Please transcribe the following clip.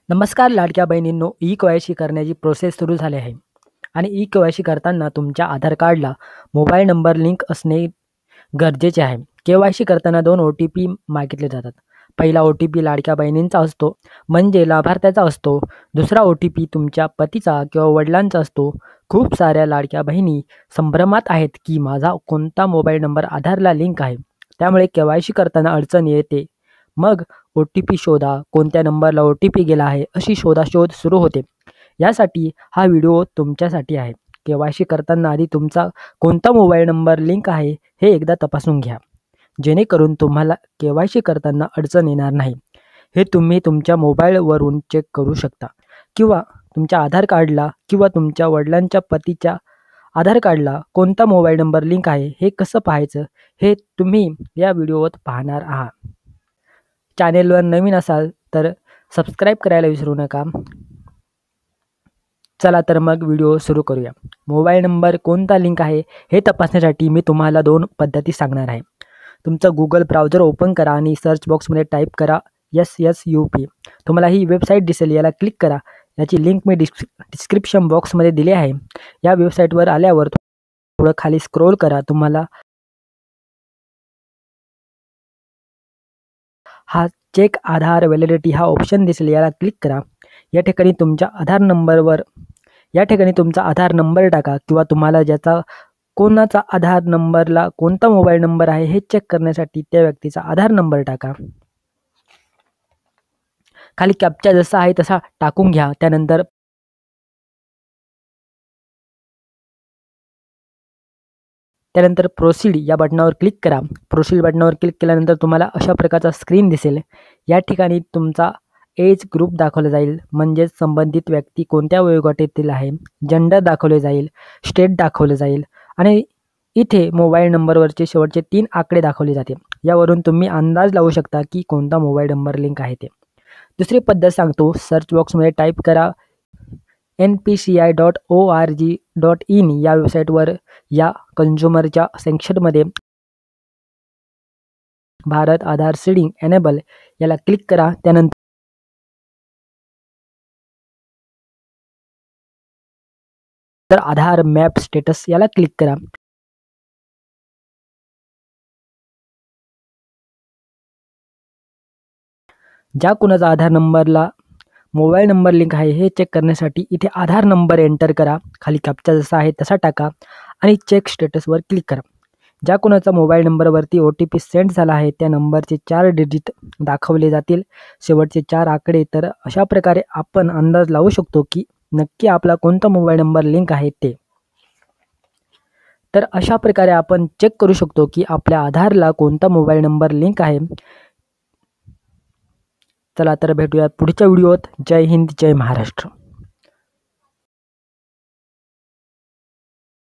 नमस्कार लाडक्या बहिणींनो, ई-के-वाय-सी करण्याची प्रोसेस सुरू झाली आहे आणि ई-के-वाय-सी करताना तुमच्या आधार कार्डला मोबाईल नंबर लिंक असणे गरजेचे आहे. के-वाय-सी करताना 2 OTP मागितले जातात. पहिला OTP लाडक्या बहिणींचा असतो, म्हणजे लाभार्थ्याचा असतो. दुसरा OTP तुमच्या पतीचा किंवा वडिलांचा असतो. खूप साऱ्या लाडक्या बहिणी संभ्रमात आहेत की माझा कोणता मोबाईल नंबर आधारला लिंक आहे, त्यामुळे के-वाय-सी करताना अडचण येते. मग OTP शोधा, कोणत्या नंबरला OTP गेला आहे, अशी शोधाशोध सुरू होते. यासाठी हा व्हिडिओ तुमच्यासाठी आहे. के-वाय-सी करताना आधी तुमचा कोणता मोबाईल नंबर लिंक आहे हे एकदा तपासून घ्या, जेणेकरून तुम्हाला के-वाय-सी करताना अडचण येणार नाही. हे तुम्ही तुमच्या मोबाईलवरून चेक करू शकता किंवा तुमच्या आधार कार्डला किंवा तुमच्या वडिलांच्या पतीच्या आधार कार्डला कोणता मोबाईल नंबर लिंक आहे हे कसं पाहायचं हे तुम्ही या व्हिडिओत पाहणार आहात. चॅनेलवर नवीन असाल तर सबस्क्राईब करायला विसरू नका. चला तर मग व्हिडिओ सुरू करूया. मोबाईल नंबर कोणता लिंक आहे हे तपासण्यासाठी मी तुम्हाला 2 पद्धती सांगणार आहे. तुमचं Google ब्राउझर ओपन करा आणि सर्च बॉक्समध्ये टाईप करा SSUP. तुम्हाला ही वेबसाईट दिसेल, याला क्लिक करा. याची लिंक मी डिस्क्रिप्शन बॉक्समध्ये दिली आहे. या वेबसाईटवर आल्यावर थोडं खाली स्क्रोल करा. तुम्हाला हा चेक आधार व्हॅलिडिटी हा ऑप्शन दिसेल, याला क्लिक करा. या ठिकाणी तुमचा आधार नंबर टाका किंवा तुम्हाला कोणाचा आधार नंबरला कोणता मोबाईल नंबर आहे हे चेक करण्यासाठी त्या व्यक्तीचा आधार नंबर टाका. खाली कॅप्चा जसा आहे तसा टाकून घ्या. त्यानंतर प्रोसीड या बटनावर क्लिक करा. प्रोसीड बटनावर क्लिक केल्यानंतर तुम्हाला अशा प्रकारचा स्क्रीन दिसेल. या ठिकाणी तुमचा एज ग्रुप दाखवला जाईल, म्हणजेच संबंधित व्यक्ती कोणत्या वयोगटातील आहे. जेंडर दाखवले जाईल, स्टेट दाखवले जाईल आणि इथे मोबाईल नंबरवरचे शेवटचे 3 आकडे दाखवले जाते. यावरून तुम्ही अंदाज लावू शकता की कोणता मोबाईल नंबर लिंक आहे ते. दुसरी पद्धत सांगतो. सर्च बॉक्समध्ये टाईप करा npci.org.in. या वेबसाईटवर या कन्झ्युमरच्या सेक्शनमध्ये भारत आधार सीडिंग एनेबल याला क्लिक करा. त्यानंतर आधार मॅप स्टेटस याला क्लिक करा. ज्या कुणाचा आधार नंबरला मोबाईल नंबर लिंक आहे हे चेक करण्यासाठी इथे आधार नंबर एंटर करा. खाली कॅप्चा जसा आहे तसा टाका आणि चेक स्टेटसवर क्लिक करा. ज्या कुणाचा मोबाईल नंबरवरती OTP सेंड झाला आहे त्या नंबरचे 4 डिजिट दाखवले जातील, शेवटचे 4 आकडे. तर अशा प्रकारे आपण अंदाज लावू शकतो की नक्की आपला कोणता मोबाईल नंबर लिंक आहे ते. तर अशा प्रकारे आपण चेक करू शकतो की आपल्या आधारला कोणता मोबाईल नंबर लिंक आहे. चला तर भेटूया पुढच्या व्हिडिओत. जय हिंद, जय महाराष्ट्र.